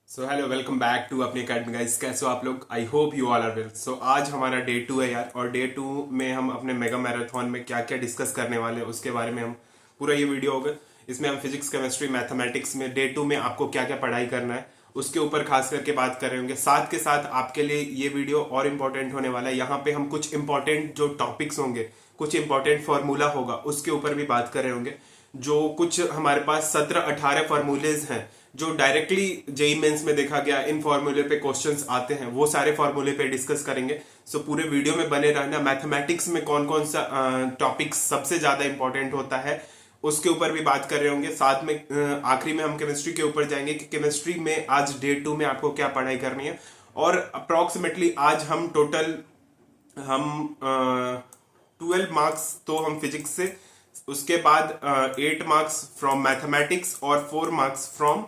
So hello welcome back to अपनी academy guys. कैसे हो आप लोग? I hope you all are well. So आज हमारा डे 2 है यार, और डे 2 में हम अपने मेगा मैराथन में क्या क्या डिस्कस करने वाले हैं उसके बारे में हम पूरा ये वीडियो होगा। इसमें हम फिजिक्स केमिस्ट्री मैथमेटिक्स में डे 2 में आपको क्या क्या पढ़ाई करना है उसके ऊपर खास करके बात कर रहे होंगे। साथ के साथ आपके लिए ये वीडियो और इम्पोर्टेंट होने वाला है। यहाँ पे हम कुछ इंपॉर्टेंट जो टॉपिक्स होंगे, कुछ इंपॉर्टेंट फार्मूला होगा उसके ऊपर भी बात कर रहे होंगे। जो कुछ हमारे पास 17-18 फार्मूलेज हैं जो डायरेक्टली जेई मेंस में देखा गया, इन फॉर्मूले पे क्वेश्चंस आते हैं, वो सारे फॉर्मूले पे डिस्कस करेंगे। सो पूरे वीडियो में बने रहना। मैथमेटिक्स में कौन कौन सा टॉपिक सबसे ज्यादा इंपॉर्टेंट होता है उसके ऊपर भी बात कर रहे होंगे। साथ में आखिरी में हम केमिस्ट्री के ऊपर जाएंगे कि केमिस्ट्री में आज डे 2 में आपको क्या पढ़ाई करनी है। और अप्रोक्सीमेटली आज हम टोटल हम 12 मार्क्स तो हम फिजिक्स से, उसके बाद 8 मार्क्स फ्रॉम मैथमेटिक्स और 4 मार्क्स फ्रॉम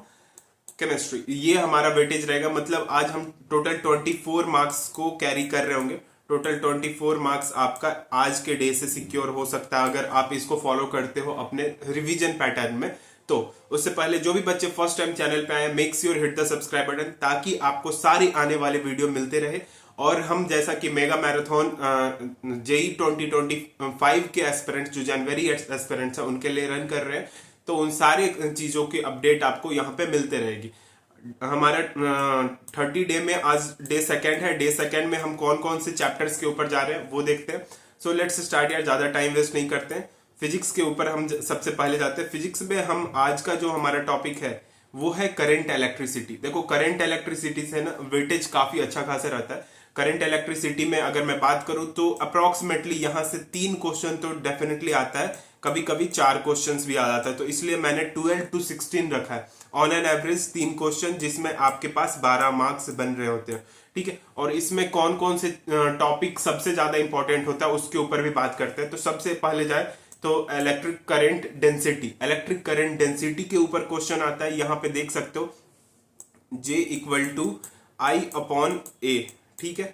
केमिस्ट्री, ये हमारा वेटेज रहेगा। मतलब आज हम टोटल 24 मार्क्स को कैरी कर रहे होंगे। टोटल 24 मार्क्स आपका आज के डे से सिक्योर हो सकता है अगर आप इसको फॉलो करते हो अपने रिवीजन पैटर्न में। तो उससे पहले जो भी बच्चे फर्स्ट टाइम चैनल पे आए, make sure hit the subscribe button ताकि आपको सारे आने वाले वीडियो मिलते रहे। और हम जैसा कि मेगा मैराथन जेई 2025 के एस्पिरेंट्स जो जनवरी एस्पिरेंट्स हैं उनके लिए रन कर रहे हैं, तो उन सारे चीजों की अपडेट आपको यहाँ पे मिलते रहेगी। हमारा 30 डे में आज डे सेकेंड है। डे सेकेंड में हम कौन कौन से चैप्टर्स के ऊपर जा रहे हैं वो देखते हैं। सो लेट्स स्टार्ट यार, ज्यादा टाइम वेस्ट नहीं करते हैं। फिजिक्स के ऊपर हम सबसे पहले जाते हैं। फिजिक्स में हम आज का जो हमारा टॉपिक है वो है करंट इलेक्ट्रिसिटी। देखो करंट इलेक्ट्रिसिटी से ना वेटेज काफी अच्छा खासा रहता है। करंट इलेक्ट्रिसिटी में अगर मैं बात करूं तो अप्रोक्सीमेटली यहां से 3 क्वेश्चन तो डेफिनेटली आता है, कभी कभी 4 क्वेश्चंस भी आ जाता है। तो इसलिए मैंने 12 to 16 रखा है। ऑन एन एवरेज 3 क्वेश्चन जिसमें आपके पास 12 मार्क्स बन रहे होते हैं, ठीक है। और इसमें कौन कौन से टॉपिक सबसे ज्यादा इंपॉर्टेंट होता है उसके ऊपर भी बात करते हैं। तो सबसे पहले जाए तो electric current density. Electric current density के ऊपर क्वेश्चन आता है। यहां पे देख सकते हो J equal to I upon A, ठीक है।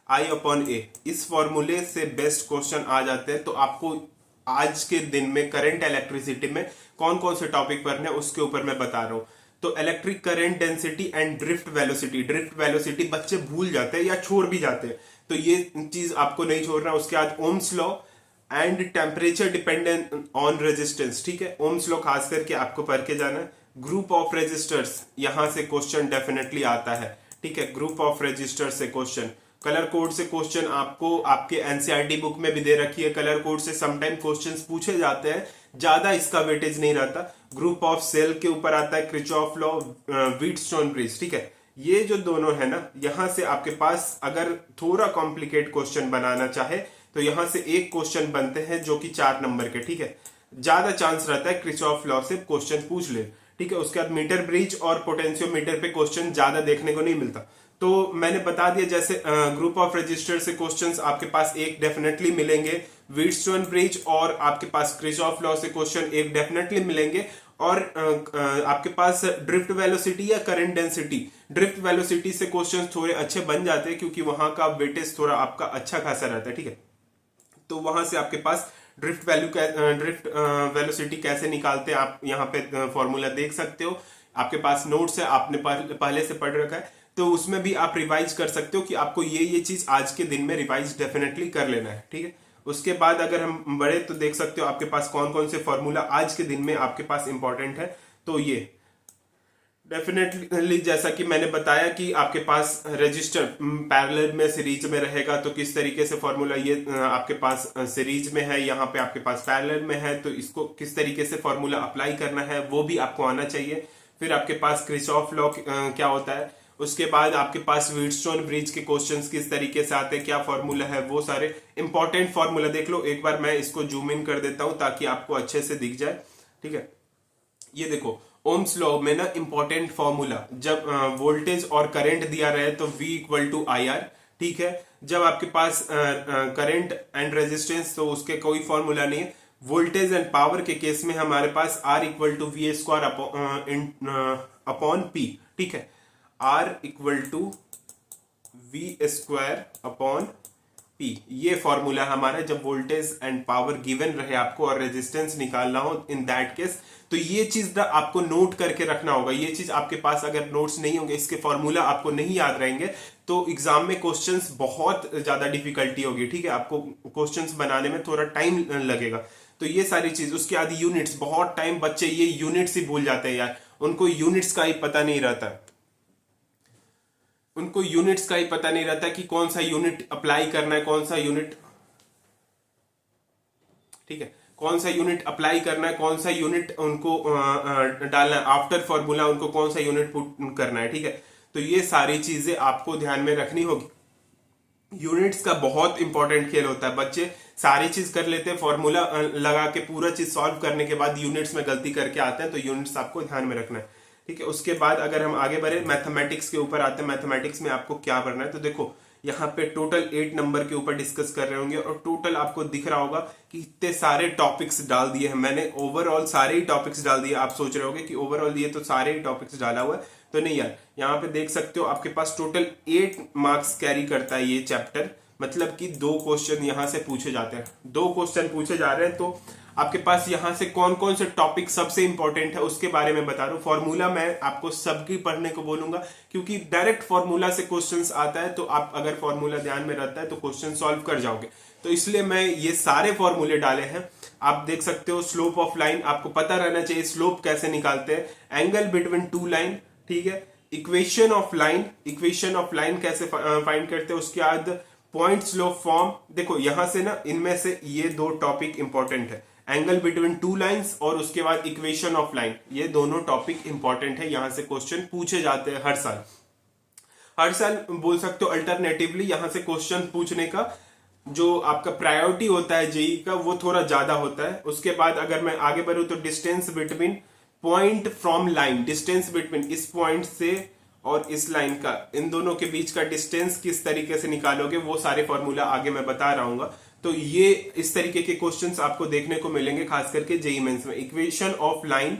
आई अपॉन ए, इस फॉर्मूले से बेस्ट क्वेश्चन आ जाते हैं। तो आपको आज के दिन में करंट इलेक्ट्रिसिटी में कौन कौन से टॉपिक पढ़ने हैं उसके ऊपर मैं बता रहा हूं। तो electric current density and drift velocity. Drift velocity बच्चे भूल जाते हैं या छोड़ भी जाते हैं, तो ये चीज आपको नहीं छोड़ना। उसके बाद Ohm's law and temperature dependent on resistance, ठीक है। ओम्स लॉ खास करके आपको पढ़ के जाना है। ग्रुप ऑफ रेजिस्टर्स, यहां से क्वेश्चन डेफिनेटली आता है, ठीक है। ग्रुप ऑफ रेजिस्टर्स से क्वेश्चन। कलर कोड से क्वेश्चन आपको आपके एनसीईआरटी बुक में भी दे रखी है। कलर कोड से समटाइम क्वेश्चंस पूछे जाते हैं, ज्यादा इसका वेटेज नहीं रहता। ग्रुप ऑफ सेल के ऊपर आता है क्रिचॉफ लॉ, व्हीटस्टोन ब्रिज, ठीक है। ये जो दोनों है ना, यहां से आपके पास अगर थोड़ा कॉम्प्लिकेट क्वेश्चन बनाना चाहे तो यहां से एक क्वेश्चन बनते हैं जो कि 4 नंबर के, ठीक है। ज्यादा चांस रहता है क्रिचॉफ लॉ से क्वेश्चन पूछ ले, ठीक है। उसके बाद मीटर ब्रिज और पोटेंशियोमीटर पे क्वेश्चन ज्यादा देखने को नहीं मिलता। तो मैंने बता दिया जैसे ग्रुप ऑफ रजिस्टर से क्वेश्चंस आपके पास एक डेफिनेटली मिलेंगे, व्हीटस्टोन ब्रिज और आपके पास क्रिचॉफ लॉ से क्वेश्चन एक डेफिनेटली मिलेंगे। और आपके पास ड्रिफ्ट वेलोसिटी या करंट डेंसिटी, ड्रिफ्ट वेलोसिटी से क्वेश्चंस थोड़े अच्छे बन जाते हैं क्योंकि वहां का वेटेज थोड़ा आपका अच्छा खासा रहता है, ठीक है। तो वहां से आपके पास ड्रिफ्ट वेलोसिटी कैसे निकालते हैं आप यहाँ पे फॉर्मूला देख सकते हो। आपके पास नोट्स है, आपने पहले से पढ़ रखा है, तो उसमें भी आप रिवाइज कर सकते हो कि आपको ये चीज आज के दिन में रिवाइज डेफिनेटली कर लेना है, ठीक है। उसके बाद अगर हम बढ़े तो देख सकते हो आपके पास कौन कौन से फॉर्मूला आज के दिन में आपके पास इंपॉर्टेंट है। तो ये डेफिनेटली जैसा कि मैंने बताया कि आपके पास रजिस्टर पैरेलल में सीरीज में रहेगा, तो किस तरीके से फॉर्मूला ये आपके पास सीरीज में है, यहाँ पे आपके पास पैरेलल में है, तो इसको किस तरीके से फॉर्मूला अप्लाई करना है वो भी आपको आना चाहिए। फिर आपके पास क्रिचॉफ लॉ क्या होता है, उसके बाद आपके पास व्हीटस्टोन ब्रिज के क्वेश्चंस किस तरीके से आते हैं, क्या फॉर्मूला है, वो सारे इंपॉर्टेंट फॉर्मूला देख लो। एक बार मैं इसको जूम इन कर देता हूं ताकि आपको अच्छे से दिख जाए, ठीक है। ये देखो ओम्स लॉ में ना इंपॉर्टेंट फॉर्मूला, जब वोल्टेज और करंट दिया रहे तो V equal to I R, ठीक है। जब आपके पास करंट एंड रेजिस्टेंस तो उसके कोई फॉर्मूला नहीं है। वोल्टेज एंड पावर के केस में हमारे पास R equal to V square upon P, ठीक है। R equal to V square upon P, ये फॉर्मूला हमारा जब वोल्टेज एंड पावर गिवन रहे आपको और रेजिस्टेंस निकालना हो इन दैट केस, तो ये चीज आपको नोट करके रखना होगा। ये चीज आपके पास अगर नोट्स नहीं होंगे, इसके फॉर्मूला आपको नहीं याद रहेंगे, तो एग्जाम में क्वेश्चंस बहुत ज्यादा डिफिकल्टी होगी। ठीक है, आपको क्वेश्चंस बनाने में थोड़ा टाइम लगेगा। तो ये सारी चीज, उसके बाद यूनिट्स, बहुत टाइम बच्चे ये यूनिट्स ही भूल जाते हैं यार, उनको यूनिट्स का ही पता नहीं रहता। उनको यूनिट्स का ही पता नहीं रहता कि कौन सा यूनिट अप्लाई करना है, कौन सा यूनिट, ठीक है, कौन सा यूनिट अप्लाई करना है, कौन सा यूनिट उनको डालना है, आफ्टर फॉर्मूला उनको कौन सा यूनिट पुट करना है। ठीक है, तो ये सारी चीजें आपको ध्यान में रखनी होगी। यूनिट्स का बहुत इंपॉर्टेंट खेल होता है। बच्चे सारी चीज कर लेते हैं, फॉर्मूला लगा के पूरा चीज सॉल्व करने के बाद यूनिट्स में गलती करके आते हैं, तो यूनिट्स आपको ध्यान में रखना है। ठीक है, उसके बाद अगर हम आगे बढ़े मैथमेटिक्स के ऊपर आते हैं, मैथमेटिक्स में आपको क्या करना है, तो देखो यहाँ पे टोटल 8 नंबर के ऊपर डिस्कस कर रहे होंगे और टोटल आपको दिख रहा होगा कि इतने सारे टॉपिक्स डाल दिए हैं मैंने, ओवरऑल सारे ही टॉपिक्स डाल दिए। आप सोच रहे होगे कि ओवरऑल ये तो सारे ही टॉपिक्स डाला हुआ है, तो नहीं यार, यहाँ पे देख सकते हो आपके पास टोटल 8 मार्क्स कैरी करता है ये चैप्टर। मतलब कि 2 क्वेश्चन यहां से पूछे जाते हैं, 2 क्वेश्चन पूछे जा रहे हैं। तो आपके पास यहां से कौन कौन से टॉपिक सबसे इंपॉर्टेंट है उसके बारे में बता रहा हूं। फॉर्मूला मैं आपको सबकी पढ़ने को बोलूंगा, क्योंकि डायरेक्ट फॉर्मूला से क्वेश्चंस आता है, तो आप अगर फॉर्मूला ध्यान में रहता है तो क्वेश्चन सॉल्व कर जाओगे। तो इसलिए मैं ये सारे फॉर्मूले डाले हैं। आप देख सकते हो स्लोप ऑफ लाइन, आपको पता रहना चाहिए स्लोप कैसे निकालते हैं, एंगल बिटवीन 2 लाइन, ठीक है, equation of line, equation of line कैसे फाइंड करते हैं, उसके बाद पॉइंट स्लोप फॉर्म। देखो यहां से ना, इनमें से ये 2 टॉपिक इंपॉर्टेंट है, एंगल बिटवीन 2 लाइंस और उसके बाद इक्वेशन ऑफ लाइन, ये दोनों टॉपिक इंपॉर्टेंट है। यहां से क्वेश्चन पूछे जाते हैं हर साल, हर साल बोल सकते हो। अल्टरनेटिवली यहां से क्वेश्चन पूछने का जो आपका प्रायोरिटी होता है जेई का, वो थोड़ा ज्यादा होता है। उसके बाद अगर मैं आगे बढ़ूं तो distance between point from line, distance between इस पॉइंट से और इस लाइन का, इन दोनों के बीच का डिस्टेंस किस तरीके से निकालोगे, वो सारे फॉर्मूला आगे मैं बता रहा हूँ। तो ये इस तरीके के क्वेश्चंस आपको देखने को मिलेंगे खास करके जेईई मेंस में। Equation of line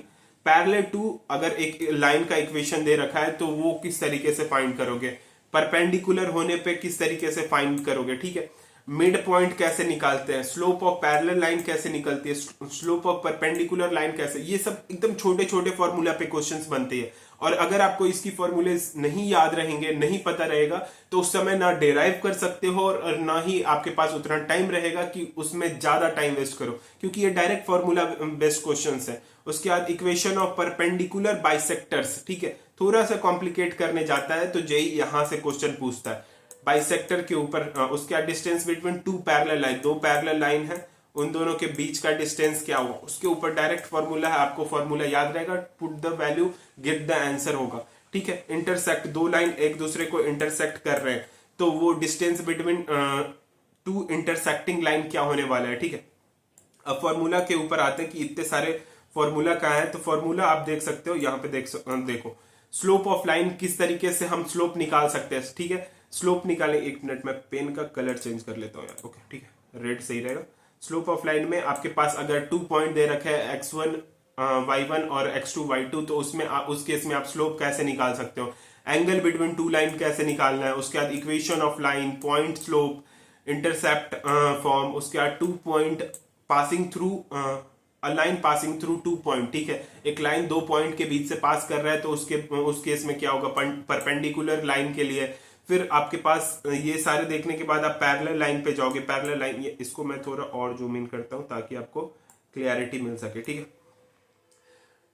parallel to, अगर एक लाइन का इक्वेशन दे रखा है तो वो किस तरीके से फाइंड करोगे, परपेंडिकुलर होने पे किस तरीके से फाइंड करोगे, ठीक है, मिड पॉइंट कैसे निकालते हैं, स्लोप ऑफ पैरेलल लाइन कैसे निकलती है, स्लोप ऑफ परपेंडिकुलर लाइन कैसे, ये सब एकदम छोटे छोटे फॉर्मूला पे क्वेश्चंस बनते हैं। और अगर आपको इसकी फॉर्मूले नहीं याद रहेंगे, नहीं पता रहेगा, तो उस समय ना डेराइव कर सकते हो और ना ही आपके पास उतना टाइम रहेगा कि उसमें ज्यादा टाइम वेस्ट करो, क्योंकि ये डायरेक्ट फॉर्मूला बेस्ड क्वेश्चंस है। उसके बाद इक्वेशन ऑफ परपेंडिकुलर बाइसेक्टर्स, ठीक है, थोड़ा सा कॉम्प्लिकेट करने जाता है तो जेईई यहां से क्वेश्चन पूछता है बाइसेक्टर के ऊपर। उसके बाद distance between 2 parallel line, 2 parallel line है, उन दोनों के बीच का डिस्टेंस क्या होगा, उसके ऊपर डायरेक्ट फॉर्मूला है, आपको फॉर्मूला याद रहेगा, put the value get the answer होगा, ठीक है। इंटरसेक्ट, 2 लाइन एक दूसरे को इंटरसेक्ट कर रहे हैं, तो वो डिस्टेंस बिटवीन 2 इंटरसेक्टिंग लाइन क्या होने वाला है, ठीक है। अब फॉर्मूला के ऊपर आते हैं कि इतने सारे फॉर्मूला कहाँ है, तो फॉर्मूला आप देख सकते हो यहाँ पे, देखो स्लोप ऑफ लाइन किस तरीके से हम स्लोप निकाल सकते हैं, ठीक है। स्लोप निकालें, एक मिनट में पेन का कलर चेंज कर लेता हूँ यार, ओके ठीक है, रेड सही रहेगा। स्लोप ऑफ लाइन में आपके पास अगर 2 पॉइंट दे रखे हैं x1 y1 और x2 y2, तो उसमें उस केस में आप स्लोप कैसे निकाल सकते हो, एंगल बिटवीन 2 लाइन कैसे निकालना है, उसके बाद equation of line, point slope, intercept form, उसके बाद 2 point passing through, a line passing through 2 point, ठीक है, एक लाइन 2 पॉइंट के बीच से पास कर रहा है, तो उस केस में क्या होगा, परपेंडिकुलर लाइन के लिए। फिर आपके पास ये सारे देखने के बाद आप पैरेलल लाइन पे जाओगे, पैरेलल लाइन, इसको मैं थोड़ा और जूम इन करता हूं ताकि आपको क्लियरिटी मिल सके, ठीक है।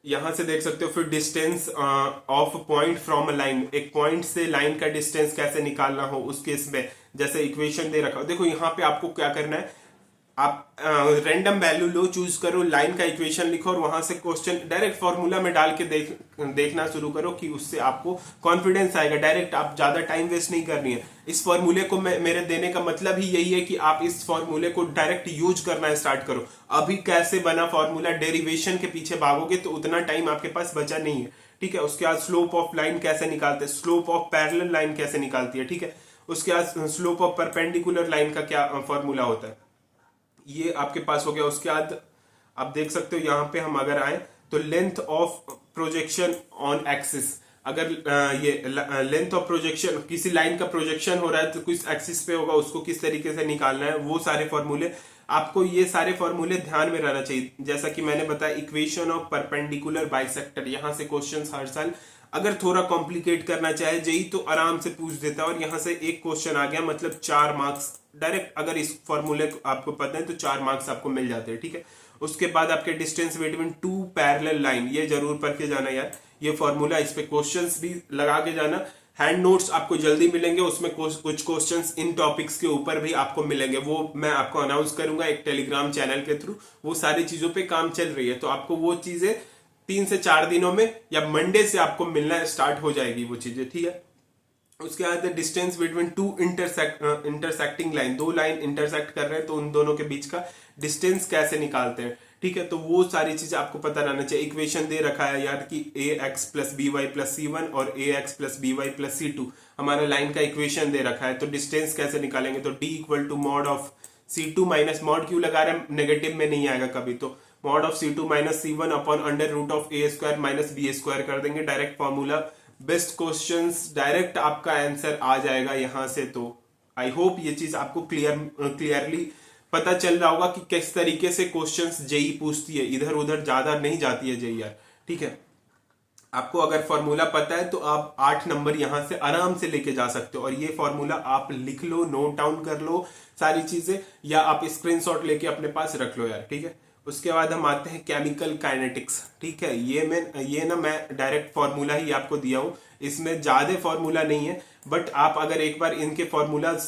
यहां से देख सकते हो फिर distance of point from a line, एक पॉइंट से लाइन का डिस्टेंस कैसे निकालना हो उस केस में, जैसे इक्वेशन दे रखा हो। देखो यहाँ पे आपको क्या करना है, आप रैंडम वैल्यू लो, चूज करो, लाइन का इक्वेशन लिखो और वहां से क्वेश्चन डायरेक्ट फॉर्मूला में डाल के देखना शुरू करो, कि उससे आपको कॉन्फिडेंस आएगा। डायरेक्ट आप ज्यादा टाइम वेस्ट नहीं करनी है। इस फॉर्मूले को मेरे देने का मतलब ही यही है कि आप इस फॉर्मूले को डायरेक्ट यूज करना स्टार्ट करो। अभी कैसे बना फॉर्मूला, डेरिवेशन के पीछे भागोगे तो उतना टाइम आपके पास बचा नहीं है, ठीक है। उसके बाद स्लोप ऑफ लाइन कैसे निकालते हैं, स्लोप ऑफ पैरेलल लाइन कैसे निकालती है, ठीक है। उसके बाद स्लोप ऑफ परपेंडिकुलर लाइन का क्या फॉर्मूला होता है, ये आपके पास हो गया। उसके बाद आप देख सकते हो यहाँ पे हम अगर आए तो length of projection on axis, अगर ये लेंथ ऑफ प्रोजेक्शन, किसी लाइन का प्रोजेक्शन हो रहा है तो किस एक्सिस पे होगा, उसको किस तरीके से निकालना है, वो सारे फॉर्मूले आपको, ये सारे फॉर्मूले ध्यान में रहना चाहिए। जैसा कि मैंने बताया, इक्वेशन ऑफ परपेंडिकुलर बाइसेक्टर, यहां से क्वेश्चंस हर साल अगर थोड़ा कॉम्प्लिकेट करना चाहे जेई तो आराम से पूछ देता है। और यहां से एक क्वेश्चन आ गया मतलब 4 मार्क्स डायरेक्ट, अगर इस फॉर्मूले को आपको पता है तो 4 मार्क्स आपको मिल जाते हैं, ठीक है। उसके बाद आपके distance between two parallel line, ये जरूर पढ़ के जाना यार, ये फॉर्मूला, इस पे क्वेश्चंस भी लगा के जाना। हैंड नोट्स आपको जल्दी मिलेंगे, उसमें कुछ क्वेश्चंस इन टॉपिक्स के ऊपर भी आपको मिलेंगे, वो मैं आपको अनाउंस करूंगा एक टेलीग्राम चैनल के थ्रू। वो सारी चीजों पे काम चल रही है, तो आपको वो चीजें 3 से 4 दिनों में या मंडे से आपको मिलना स्टार्ट हो जाएगी वो चीजें, ठीक है। उसके बाद distance between two intersecting line, 2 line intersect कर रहे हैं तो उन दोनों के बीच का डिस्टेंस कैसे निकालते हैं, ठीक है। तो वो सारी चीजें आपको पता रहना चाहिए। इक्वेशन दे रखा है यार कि ax plus B Y plus C one और ax plus B Y plus C two हमारा लाइन का इक्वेशन दे रखा है। तो डिस्टेंस कैसे निकालेंगे, तो d equal to mod of C2 minus, mod क्यों लगा रहे हैं, नेगेटिव में नहीं आएगा कभी, तो mod of C2 minus C1 upon under root of a square minus B square कर देंगे, direct formula. Best questions, direct आपका आंसर आ जाएगा यहां से। तो आई होप ये चीज आपको क्लियरली पता चल रहा होगा कि किस तरीके से क्वेश्चंस जेई पूछती है, इधर उधर ज्यादा नहीं जाती है जेई यार, ठीक है। आपको अगर फॉर्मूला पता है तो आप 8 नंबर यहां से आराम से लेके जा सकते हो। और ये फॉर्मूला आप लिख लो, नोट डाउन कर लो सारी चीजें, या आप स्क्रीनशॉट लेके अपने पास रख लो यार, ठीक है। उसके बाद हम आते हैं केमिकल काइनेटिक्स, ठीक है। ये ना मैं डायरेक्ट फॉर्मूला ही आपको दिया हूं, इसमें ज्यादा फॉर्मूला नहीं है, बट आप अगर एक बार इनके फॉर्मूलाज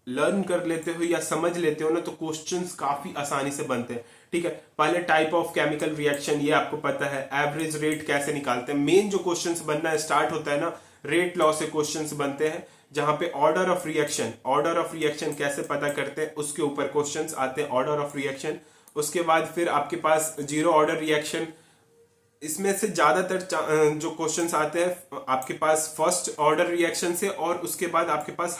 लर्न कर लेते हो या समझ लेते हो ना तो क्वेश्चंस काफी आसानी से बनते हैं, ठीक है। पहले टाइप ऑफ केमिकल रिएक्शन, ये आपको पता है। एवरेज रेट कैसे निकालते हैं, मेन जो क्वेश्चंस बनना स्टार्ट होता है ना, रेट लॉ से क्वेश्चंस बनते हैं, जहां पे ऑर्डर ऑफ रिएक्शन कैसे पता करते हैं उसके ऊपर क्वेश्चंस आते हैं, ऑर्डर ऑफ रिएक्शन। उसके बाद फिर आपके पास जीरो ऑर्डर रिएक्शन, इसमें से ज्यादातर जो क्वेश्चंस आते हैं आपके पास फर्स्ट ऑर्डर रिएक्शन से, और उसके बाद आपके पास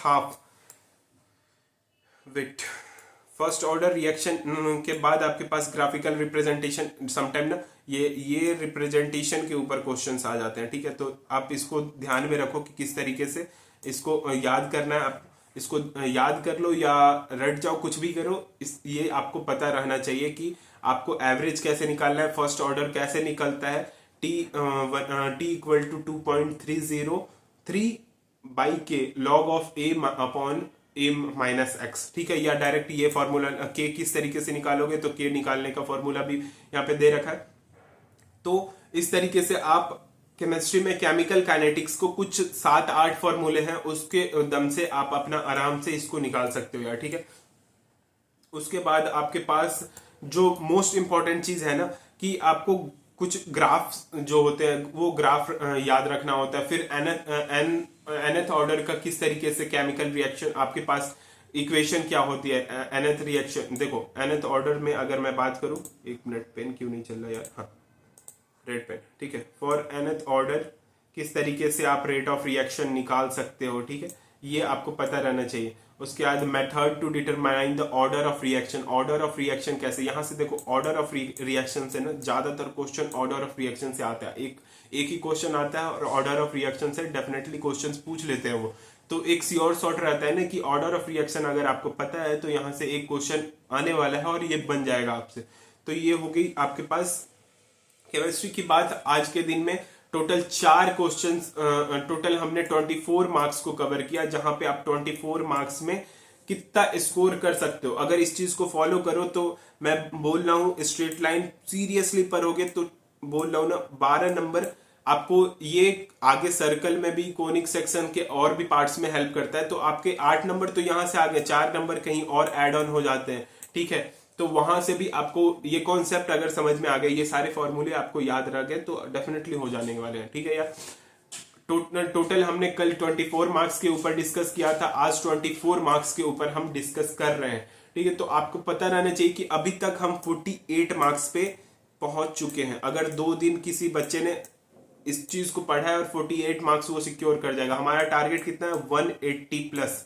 फर्स्ट ऑर्डर रिएक्शन के बाद आपके पास ग्राफिकल रिप्रेजेंटेशन, समटाइम ना ये रिप्रेजेंटेशन के ऊपर क्वेश्चंस आ जाते हैं, ठीक है। तो आप इसको ध्यान में रखो कि किस तरीके से इसको याद करना है। आप इसको याद कर लो या रट जाओ, कुछ भी करो, ये आपको पता रहना चाहिए कि आपको एवरेज कैसे निकालना है, फर्स्ट ऑर्डर कैसे निकलता है। टी इक्वल टू 2.303 बाई के log of A upon A minus x, ठीक है। या डायरेक्ट ये फॉर्मूला के किस तरीके से निकालोगे, तो के निकालने का फॉर्मूला भी यहाँ पे दे रखा है। तो इस तरीके से आप केमिस्ट्री में केमिकल काइनेटिक्स को कुछ 7-8 फॉर्मूले हैं, उसके दम से आप अपना आराम से इसको निकाल सकते हो यार, ठीक है। उसके बाद आपके पास जो मोस्ट इंपॉर्टेंट चीज है ना, कि आपको कुछ ग्राफ जो होते हैं वो ग्राफ याद रखना होता है। फिर nth ऑर्डर का किस तरीके से केमिकल रिएक्शन, आपके पास इक्वेशन क्या होती है nth रिएक्शन। देखो nth ऑर्डर में अगर मैं बात करूं, एक मिनट, पेन क्यों नहीं चल रहा यार, हाँ रेड पेन, ठीक है। फॉर nth ऑर्डर किस तरीके से आप रेट ऑफ रिएक्शन निकाल सकते हो, ठीक है, ये आपको पता रहना चाहिए। उसके बाद method to determine the order of reaction कैसे, यहां से देखो ऑर्डर ऑफ रिएक्शन से ना ज्यादातर क्वेश्चन ऑर्डर ऑफ रिएक्शन से आता है, एक ही क्वेश्चन आता है और ऑर्डर ऑफ रिएक्शन से डेफिनेटली क्वेश्चंस पूछ लेते हैं वो। तो एक श्योर शॉट रहता है ना कि ऑर्डर ऑफ रिएक्शन अगर आपको पता है तो यहाँ से एक क्वेश्चन आने वाला है और ये बन जाएगा आपसे। तो ये हो गई आपके पास केमिस्ट्री की बात। आज के दिन में टोटल 4 क्वेश्चंस, टोटल हमने 24 मार्क्स को कवर किया, जहां पे आप 24 मार्क्स में कितना स्कोर कर सकते हो। अगर इस चीज को फॉलो करो तो मैं बोल रहा हूं स्ट्रेट लाइन सीरियसली पढ़ोगे तो बोल रहा हूं ना 12 नंबर आपको ये आगे सर्कल में भी कोनिक सेक्शन के और भी पार्ट्स में हेल्प करता है। तो आपके 8 नंबर तो यहां से आगे 4 नंबर कहीं और एड ऑन हो जाते हैं, ठीक है। तो वहां से भी आपको ये कॉन्सेप्ट अगर समझ में आ गए, ये सारे फॉर्मूले आपको याद रह गए तो डेफिनेटली हो जाने वाले हैं, ठीक है यार। टोटल हमने कल 24 मार्क्स के ऊपर डिस्कस किया था, आज 24 मार्क्स के ऊपर हम डिस्कस कर रहे हैं, ठीक है। तो आपको पता रहना चाहिए कि अभी तक हम 48 मार्क्स पे पहुंच चुके हैं। अगर 2 दिन किसी बच्चे ने इस चीज को पढ़ा है और 48 मार्क्स वो सिक्योर कर जाएगा। हमारा टारगेट कितना है, 180 प्लस।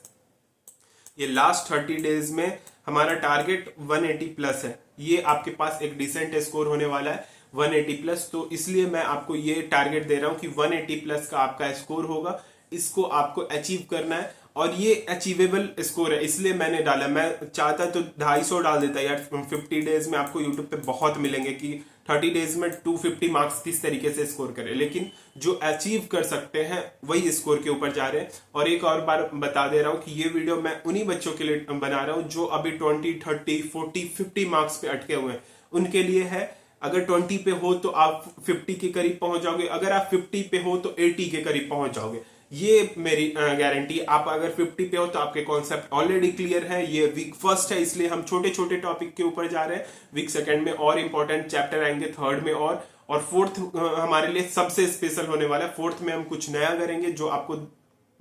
ये लास्ट 30 डेज में हमारा टारगेट 180 प्लस है। ये आपके पास एक डिसेंट स्कोर होने वाला है। 180 प्लस। तो इसलिए मैं आपको ये टारगेट दे रहा हूं कि 180 प्लस का आपका स्कोर होगा, इसको आपको अचीव करना है और ये अचीवेबल स्कोर है, इसलिए मैंने डाला। मैं चाहता तो 250 डाल देता यार। 50 डेज में आपको यूट्यूब पे बहुत मिलेंगे कि 30 डेज में 250 मार्क्स किस तरीके से स्कोर करें, लेकिन जो अचीव कर सकते हैं वही स्कोर के ऊपर जा रहे हैं। और एक और बार बता दे रहा हूं कि ये वीडियो मैं उन्हीं बच्चों के लिए बना रहा हूं जो अभी 20, 30, 40, 50 मार्क्स पे अटके हुए हैं, उनके लिए है। अगर 20 पे हो तो आप 50 के करीब पहुंच जाओगे, अगर आप 50 पे हो तो 80 के करीब पहुंच जाओगे, ये मेरी गारंटी। आप अगर 50 पे हो तो आपके कॉन्सेप्ट ऑलरेडी क्लियर है। ये वीक फर्स्ट है, इसलिए हम छोटे छोटे टॉपिक के ऊपर जा रहे हैं। वीक सेकंड में और इंपॉर्टेंट चैप्टर आएंगे, थर्ड में और फोर्थ हमारे लिए सबसे स्पेशल होने वाला है। फोर्थ में हम कुछ नया करेंगे जो आपको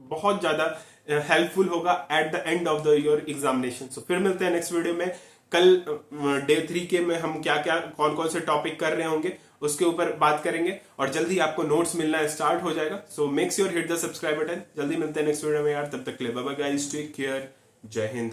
बहुत ज्यादा हेल्पफुल होगा at the end of the your examination. So फिर मिलते हैं नेक्स्ट वीडियो में। कल डे 3 के में हम क्या क्या कौन कौन से टॉपिक कर रहे होंगे उसके ऊपर बात करेंगे, और जल्दी आपको नोट्स मिलना स्टार्ट हो जाएगा। So make sure hit the subscribe button. जल्दी मिलते हैं नेक्स्ट वीडियो में यार, तब तक के लिए bye bye guys, take care, जय हिंद।